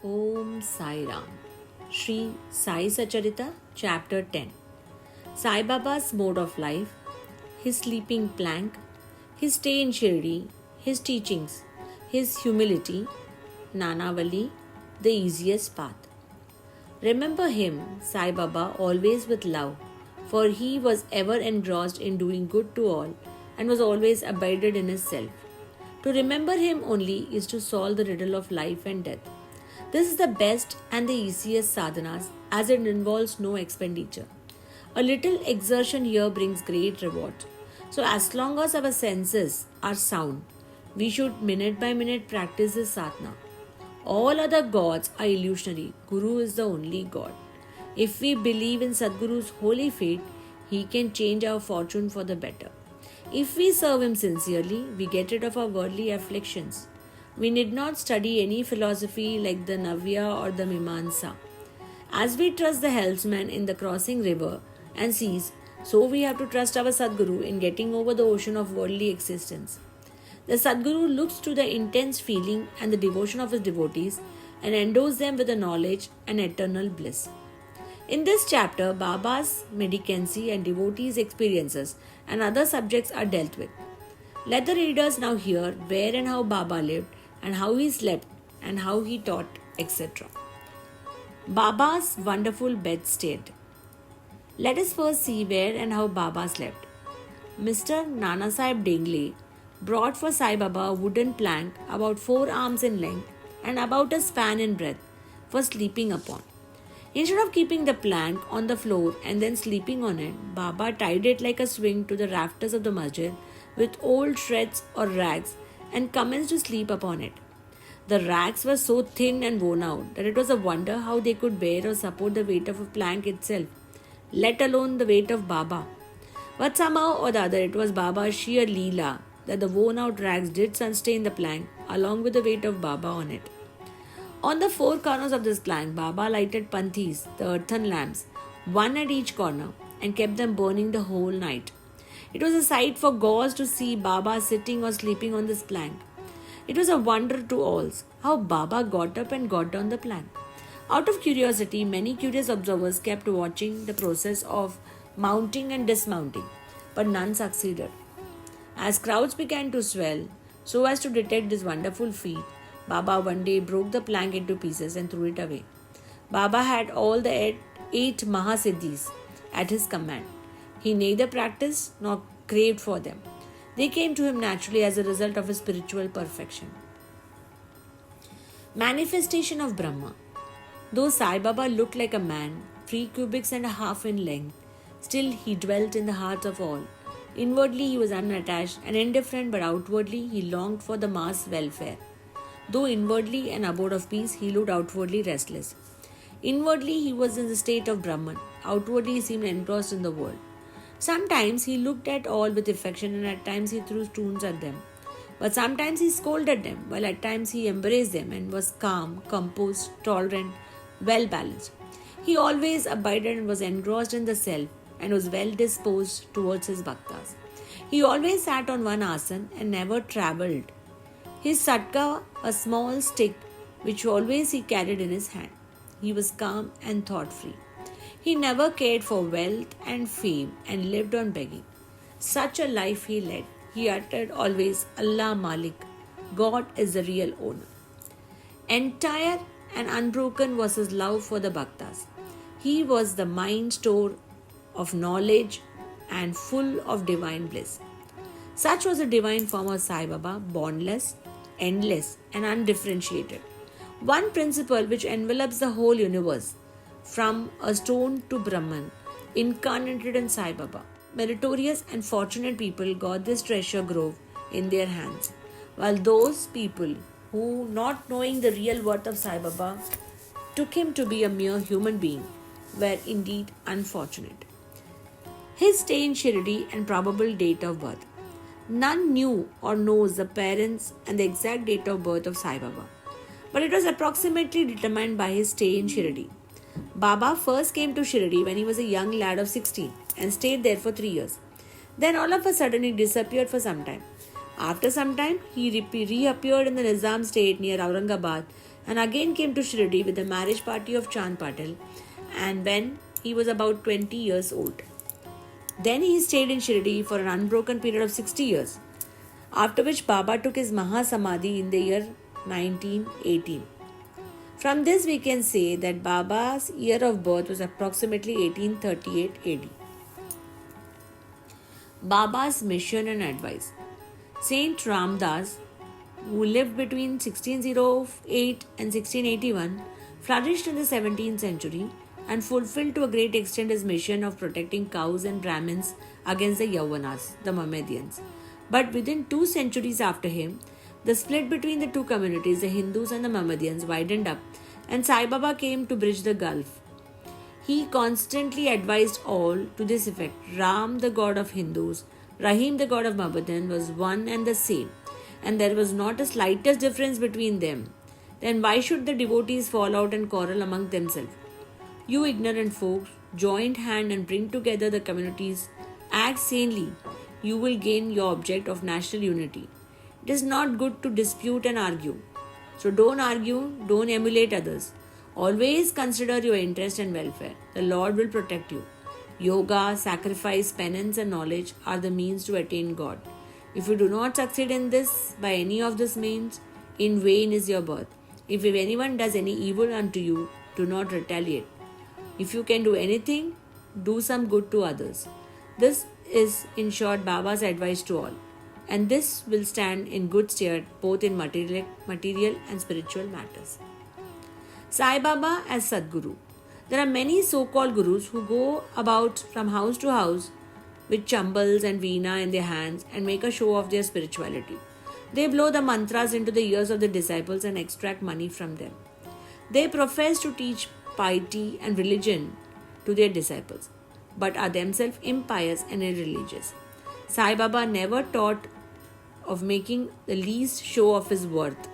Om Sai Ram. Sri Sai Sacharita, Chapter 10. Sai Baba's mode of life, his sleeping plank, his stay in Shirdi, his teachings, his humility, Nanavali, the easiest path. Remember him, Sai Baba, always with love, for he was ever engrossed in doing good to all and was always abided in his self. To remember him only is to solve the riddle of life and death. This is the best and the easiest sadhanas as it involves no expenditure. A little exertion here brings great reward. So, as long as our senses are sound, we should minute by minute practice this sadhana. All other gods are illusionary. Guru is the only God. If we believe in Sadguru's holy fate, he can change our fortune for the better. If we serve him sincerely, we get rid of our worldly afflictions. We need not study any philosophy like the Navya or the Mimamsa. As we trust the helmsman in the crossing river and seas, so we have to trust our Sadguru in getting over the ocean of worldly existence. The Sadguru looks to the intense feeling and the devotion of his devotees and endows them with the knowledge and eternal bliss. In this chapter, Baba's mendicancy and devotees' experiences and other subjects are dealt with. Let the readers now hear where and how Baba lived and how he slept and how he taught, etc. Baba's wonderful bedstead. Let us first see where and how Baba slept. Mr. Nana Sahib Dengle brought for Sai Baba a wooden plank about 4 arms in length and about a span in breadth for sleeping upon. Instead of keeping the plank on the floor and then sleeping on it, Baba tied it like a swing to the rafters of the masjid with old shreds or rags and commenced to sleep upon it. The rags were so thin and worn out that it was a wonder how they could bear or support the weight of a plank itself, let alone the weight of Baba. But somehow or the other, it was Baba's sheer leela that the worn out rags did sustain the plank along with the weight of Baba on it. On the 4 corners of this plank, Baba lighted panthis, the earthen lamps, one at each corner, and kept them burning the whole night. It was a sight for gauze to see Baba sitting or sleeping on this plank. It was a wonder to all how Baba got up and got down the plank. Out of curiosity, many curious observers kept watching the process of mounting and dismounting, but none succeeded. As crowds began to swell, so as to detect this wonderful feat, Baba one day broke the plank into pieces and threw it away. Baba had all the 8 Mahasiddhis at his command. He neither practiced nor craved for them. They came to him naturally as a result of his spiritual perfection. Manifestation of Brahma. Though Sai Baba looked like a man, 3 cubits and a half in length, still he dwelt in the hearts of all. Inwardly he was unattached and indifferent, but outwardly he longed for the mass welfare. Though inwardly an abode of peace, he looked outwardly restless. Inwardly he was in the state of Brahman. Outwardly he seemed engrossed in the world. Sometimes he looked at all with affection and at times he threw stones at them. But sometimes he scolded them, while at times he embraced them and was calm, composed, tolerant, well balanced. He always abided and was engrossed in the self and was well disposed towards his bhaktas. He always sat on one asan and never travelled. His satka, a small stick which always he carried in his hand. He was calm and thought-free. He never cared for wealth and fame and lived on begging. Such a life he led. He uttered always Allah Malik. God is the real owner. Entire and unbroken was his love for the bhaktas. He was the mind store of knowledge and full of divine bliss. Such was the divine form of Sai Baba, boundless, endless, and undifferentiated. One principle which envelops the whole universe, from a stone to Brahman, incarnated in Sai Baba. Meritorious and fortunate people got this treasure grove in their hands, while those people who, not knowing the real worth of Sai Baba, took him to be a mere human being, were indeed unfortunate. His stay in Shirdi and probable date of birth. None knew or knows the parents and the exact date of birth of Sai Baba, but it was approximately determined by his stay in Shirdi. Baba first came to Shirdi when he was a young lad of 16 and stayed there for 3 years. Then all of a sudden he disappeared for some time. After some time, he reappeared in the Nizam state near Aurangabad and again came to Shirdi with the marriage party of Chand Patil, and when he was about 20 years old. Then he stayed in Shirdi for an unbroken period of 60 years, after which Baba took his Mahasamadhi in the year 1918. From this we can say that Baba's year of birth was approximately 1838 AD. Baba's mission and advice. Saint Ramdas, who lived between 1608 and 1681, flourished in the 17th century and fulfilled to a great extent his mission of protecting cows and Brahmins against the Yavanas, the Mohammedans. But within 2 centuries after him, the split between the two communities, the Hindus and the Mohammedans, widened up, and Sai Baba came to bridge the gulf. He constantly advised all to this effect: Ram, the god of Hindus, Rahim, the god of Mohammedan, was one and the same, and there was not a slightest difference between them. Then why should the devotees fall out and quarrel among themselves? You ignorant folks, join hand and bring together the communities. Act sanely. You will gain your object of national unity. It is not good to dispute and argue. So don't argue, don't emulate others. Always consider your interest and welfare. The Lord will protect you. Yoga, sacrifice, penance, and knowledge are the means to attain God. If you do not succeed in this by any of these means, in vain is your birth. If anyone does any evil unto you, do not retaliate. If you can do anything, do some good to others. This is, in short, Baba's advice to all. And this will stand in good stead both in material and spiritual matters. Sai Baba as Sadguru. There are many so-called gurus who go about from house to house with chambals and veena in their hands and make a show of their spirituality. They blow the mantras into the ears of the disciples and extract money from them. They profess to teach piety and religion to their disciples, but are themselves impious and irreligious. Sai Baba never taught of making the least show of his worth.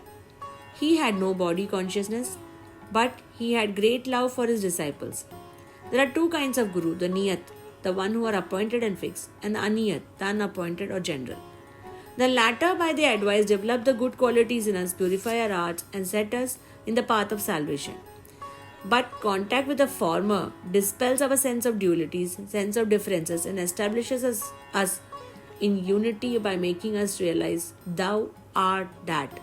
He had no body consciousness, but he had great love for his disciples. There are two kinds of guru: the niyat, the one who are appointed and fixed, and the aniyat, the unappointed or general. The latter, by their advice, develop the good qualities in us, purify our hearts, and set us in the path of salvation. But contact with the former dispels our sense of dualities, sense of differences, and establishes us in unity by making us realize thou art that.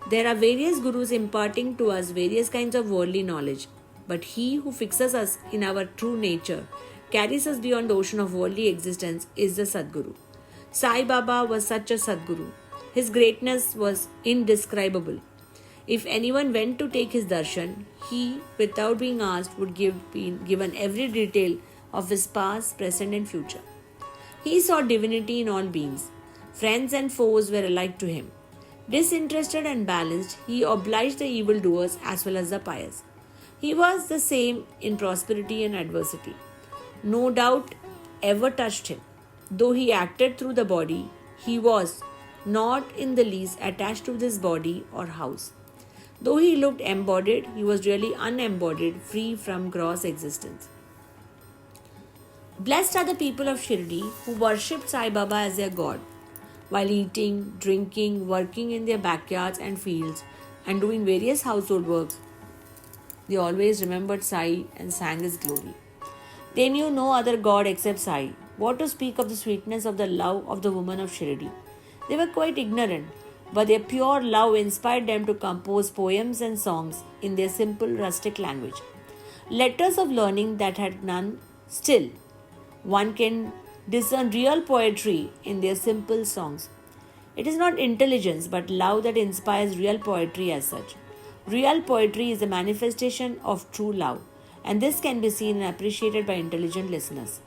There are various gurus imparting to us various kinds of worldly knowledge, but he who fixes us in our true nature, carries us beyond the ocean of worldly existence, is the Sadguru. Sai Baba was such a Sadguru. His greatness was indescribable. If anyone went to take his darshan, he, without being asked, would be given every detail of his past, present, and future. He saw divinity in all beings. Friends and foes were alike to him. Disinterested and balanced, he obliged the evildoers as well as the pious. He was the same in prosperity and adversity. No doubt ever touched him. Though he acted through the body, he was not in the least attached to this body or house. Though he looked embodied, he was really unembodied, free from gross existence. Blessed are the people of Shirdi who worshipped Sai Baba as their God. While eating, drinking, working in their backyards and fields, and doing various household works, they always remembered Sai and sang his glory. They knew no other God except Sai. What to speak of the sweetness of the love of the woman of Shirdi? They were quite ignorant, but their pure love inspired them to compose poems and songs in their simple rustic language. Letters of learning that had none. Still, one can discern real poetry in their simple songs. It is not intelligence but love that inspires real poetry as such. Real poetry is a manifestation of true love, and this can be seen and appreciated by intelligent listeners.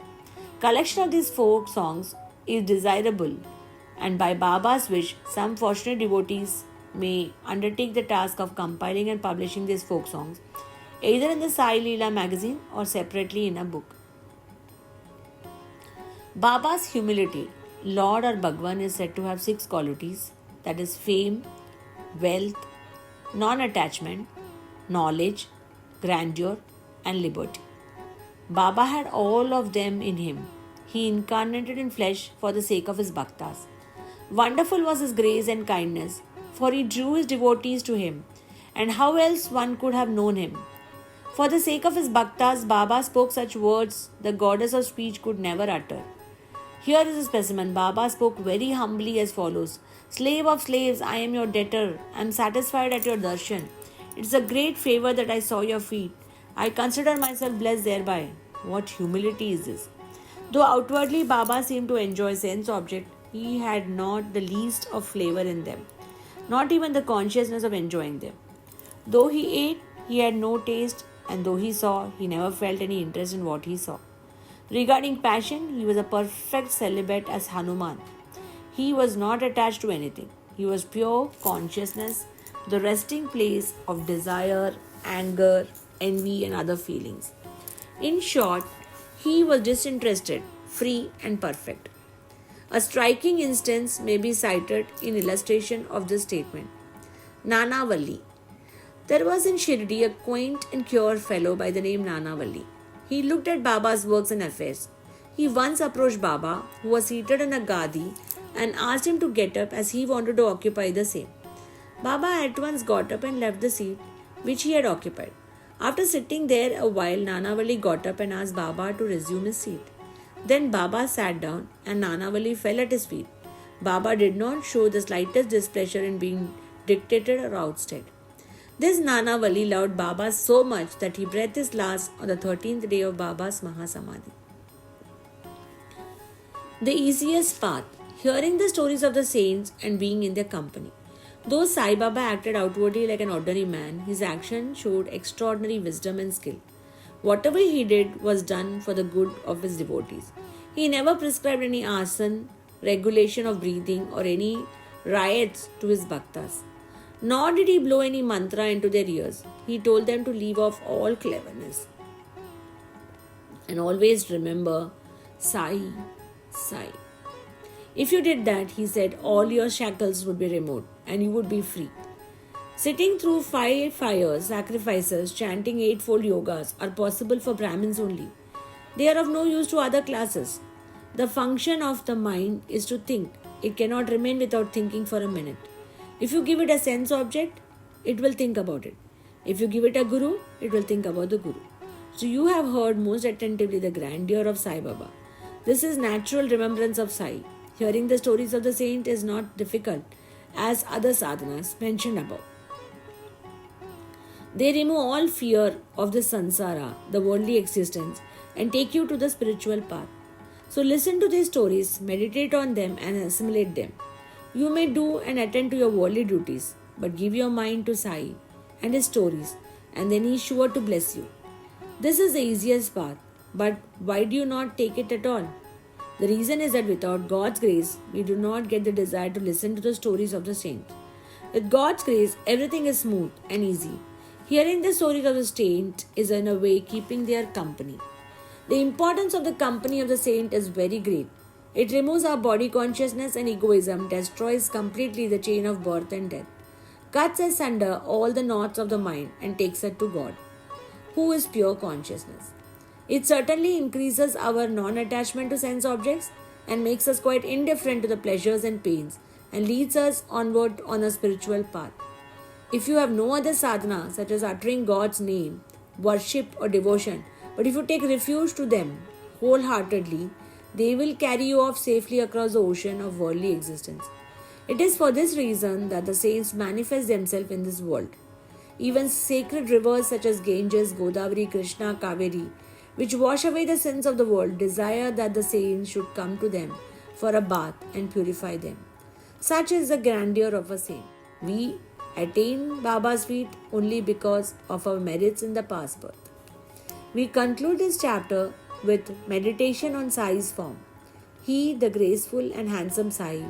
Collection of these folk songs is desirable, and by Baba's wish, some fortunate devotees may undertake the task of compiling and publishing these folk songs, either in the Sai Leela magazine or separately in a book. Baba's humility. Lord or Bhagwan is said to have 6 qualities, that is fame, wealth, non-attachment, knowledge, grandeur, and liberty. Baba had all of them in him. He incarnated in flesh for the sake of his bhaktas. Wonderful was his grace and kindness, for he drew his devotees to him and how else one could have known him? For the sake of his bhaktas, Baba spoke such words the goddess of speech could never utter. Here is a specimen. Baba spoke very humbly as follows: Slave of slaves, I am your debtor. I am satisfied at your darshan. It is a great favor that I saw your feet. I consider myself blessed thereby. What humility is this? Though outwardly Baba seemed to enjoy sense object, he had not the least of flavor in them, not even the consciousness of enjoying them. Though he ate, he had no taste, and though he saw, he never felt any interest in what he saw. Regarding passion, he was a perfect celibate as Hanuman. He was not attached to anything. He was pure consciousness, the resting place of desire, anger, envy, and other feelings. In short, he was disinterested, free, and perfect. A striking instance may be cited in illustration of this statement. Nanavalli. There was in Shirdi a quaint and pure fellow by the name Nanavalli. He looked at Baba's works and affairs. He once approached Baba, who was seated on a gadi, and asked him to get up as he wanted to occupy the same. Baba at once got up and left the seat which he had occupied. After sitting there a while, Nanavalli got up and asked Baba to resume his seat. Then Baba sat down and Nanavalli fell at his feet. Baba did not show the slightest displeasure in being dictated or ousted. This Nanavalli loved Baba so much that he breathed his last on the 13th day of Baba's Mahasamadhi. The easiest path, hearing the stories of the saints and being in their company. Though Sai Baba acted outwardly like an ordinary man, his action showed extraordinary wisdom and skill. Whatever he did was done for the good of his devotees. He never prescribed any asana, regulation of breathing, or any riots to his bhaktas. Nor did he blow any mantra into their ears. He told them to leave off all cleverness. And always remember, Sai, Sai. If you did that, he said, all your shackles would be removed and you would be free. Sitting through 5 fires, sacrifices, chanting 8-fold yogas are possible for Brahmins only. They are of no use to other classes. The function of the mind is to think. It cannot remain without thinking for a minute. If you give it a sense object, it will think about it. If you give it a guru, it will think about the guru. So you have heard most attentively the grandeur of Sai Baba. This is natural remembrance of Sai. Hearing the stories of the saint is not difficult, as other sadhanas mentioned above. They remove all fear of the sansara, the worldly existence, and take you to the spiritual path. So listen to these stories, meditate on them, and assimilate them. You may do and attend to your worldly duties, but give your mind to Sai and his stories, and then he is sure to bless you. This is the easiest path, but why do you not take it at all? The reason is that without God's grace, we do not get the desire to listen to the stories of the saints. With God's grace, everything is smooth and easy. Hearing the stories of the saints is in a way keeping their company. The importance of the company of the saint is very great. It removes our body consciousness and egoism, destroys completely the chain of birth and death, cuts asunder all the knots of the mind and takes it to God, who is pure consciousness. It certainly increases our non-attachment to sense objects and makes us quite indifferent to the pleasures and pains and leads us onward on a spiritual path. If you have no other sadhana such as uttering God's name, worship or devotion, but if you take refuge to them wholeheartedly, they will carry you off safely across the ocean of worldly existence. It is for this reason that the saints manifest themselves in this world. Even sacred rivers such as Ganges, Godavari, Krishna, Kaveri, which wash away the sins of the world, desire that the saints should come to them for a bath and purify them. Such is the grandeur of a saint. We attain Baba's feet only because of our merits in the past birth. We conclude this chapter with meditation on Sai's form. He, the graceful and handsome Sai,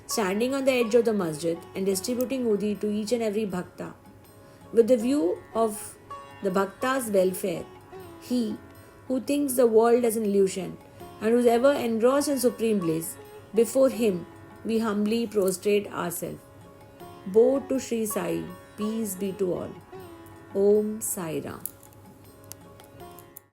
standing on the edge of the masjid and distributing udhi to each and every bhakta. With the view of the bhakta's welfare, he, who thinks the world as an illusion and who is ever engrossed in supreme bliss, before him we humbly prostrate ourselves. Bow to Sri Sai, peace be to all. Om Sai Ram.